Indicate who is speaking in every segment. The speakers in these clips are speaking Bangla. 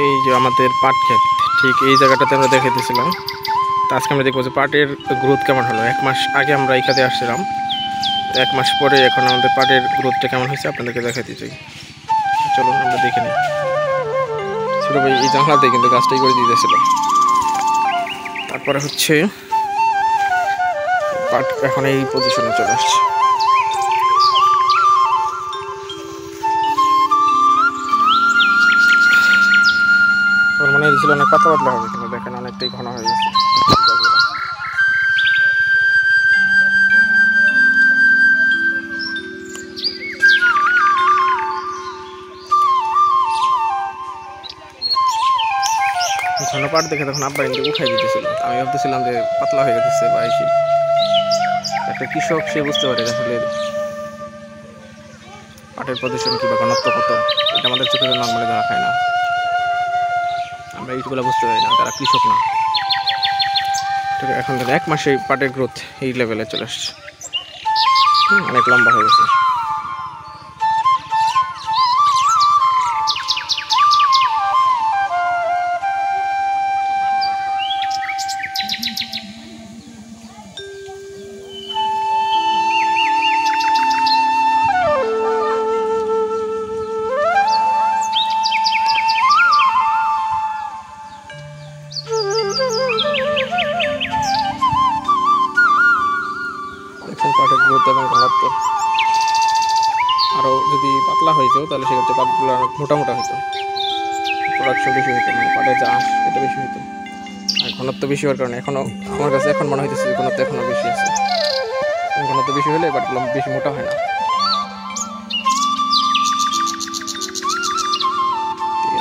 Speaker 1: এই যে আমাদের পাট ক্ষেত ঠিক এই জায়গাটাতে আমরা দেখাইতেছিলাম। তো আজকে আমরা দেখবো যে পাটের গ্রোথ কেমন হলো। 1 মাস আগে আমরা এই খাতে আসছিলাম, 1 মাস পরে এখন আমাদের পাটের গ্রোথটা কেমন হয়েছে আপনাদেরকে দেখাইতে চাই। চলুন আমরা দেখে নিই। ছোট ভাই এই জানলাতে কিন্তু গাছটাই করে দিতেছিল। তারপরে হচ্ছে পাট এখন এই পজিশনে চলে আসছে। ওর মনে হয়েছিল অনেক পাতলা পাতলা হবে, কিন্তু দেখেন অনেকটাই ঘন হয়ে গেছে। ঘন পাট দেখে তখন আব্বা কিন্তু উঠাই দিতেছিল। আমি ভাবতেছিলাম যে পাতলা হয়ে গেছে বা এসে একটা কৃষক সে বুঝতে পারে আসলে পাটের পজিশন কি বা ঘনত্ব কত, এটা আমাদের চোখে নর্মালি ধরা খায় না। আমরা এইগুলো বুঝতে পারি না, তারা কৃষক না। ঠিক এখন থেকে 1 মাসে পাটের গ্রোথ এই লেভেলে চলে আসছে, অনেক লম্বা হয়ে গেছে। পাটের গ্রোথ এবং ঘনত্ব আরও যদি পাতলা হয়েছে তাহলে সেক্ষেত্রে পাটগুলো অনেক মোটা মোটা হতো, প্রোডাকশন বেশি হতো, মানে পাটের যে আঁশ এটা বেশি হতো। আর ঘনত্ব বেশি হওয়ার কারণে এখনও আমার কাছে এখন মনে হইতেছে যে ঘনত্ব এখনও বেশি আছে। ঘনত্ব বেশি হলে পাটগুলো বেশি মোটা হয় না।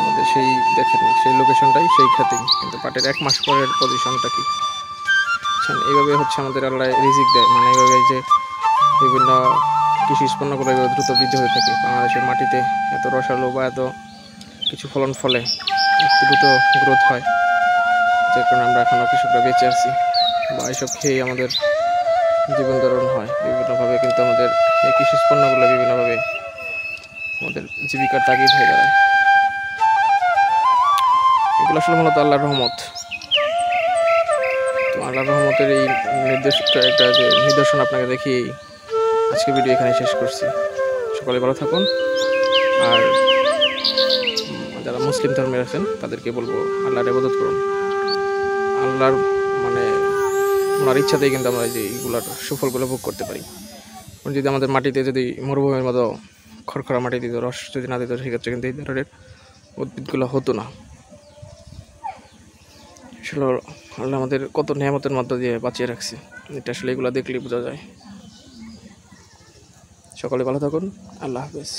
Speaker 1: আমাদের সেই দেখেন সেই লোকেশনটাই সেই খাতেই, কিন্তু পাটের 1 মাস পরের পজিশনটা কি এইভাবে হচ্ছে আমাদের আল্লাহ রিজিক দেয়। মানে এইভাবে যে বিভিন্ন কৃষি উৎপন্নগুলো এইভাবে দ্রুত বৃদ্ধি হয়ে থাকে। বাংলাদেশের মাটিতে এত রসালো বা এত কিছু ফলন ফলে দ্রুত গ্রোথ হয়, যে কারণে আমরা এখনও কৃষকরা বেঁচে আছি বা এইসব খেয়ে আমাদের জীবন ধারণ হয় বিভিন্নভাবে। কিন্তু আমাদের এই কৃষি উৎপন্নগুলো বিভিন্নভাবে আমাদের জীবিকার তাগিদ হয়ে দাঁড়ায়। এগুলো আসলে মূলত আল্লাহর রহমত। আল্লাহর রহমতের এই একটা যে নিদর্শন আপনাকে দেখিয়ে আজকে ভিডিও এখানে শেষ করছি। সকলে ভালো থাকুন, আর যারা মুসলিম ধর্মের আছেন তাদেরকে বলবো আল্লাহর ইবাদত করুন। আল্লাহর মানে ওনার ইচ্ছাতেই কিন্তু আমরা যে এইগুলোর সুফলগুলো ভোগ করতে পারি। যদি আমাদের মাটিতে যদি মরুভূমির মতো খড়খড়া মাটি দিত, রস যদি না দিত, সেক্ষেত্রে কিন্তু এই ধরনের উদ্ভিদগুলো হতো না। আসলে আল্লাহ আমাদের কত নিয়ামতের মধ্য দিয়ে বাঁচিয়ে রাখছে, এটা আসলে এগুলো দেখলেই বোঝা যায়। সকলে ভালো থাকুন, আল্লাহ হাফেজ।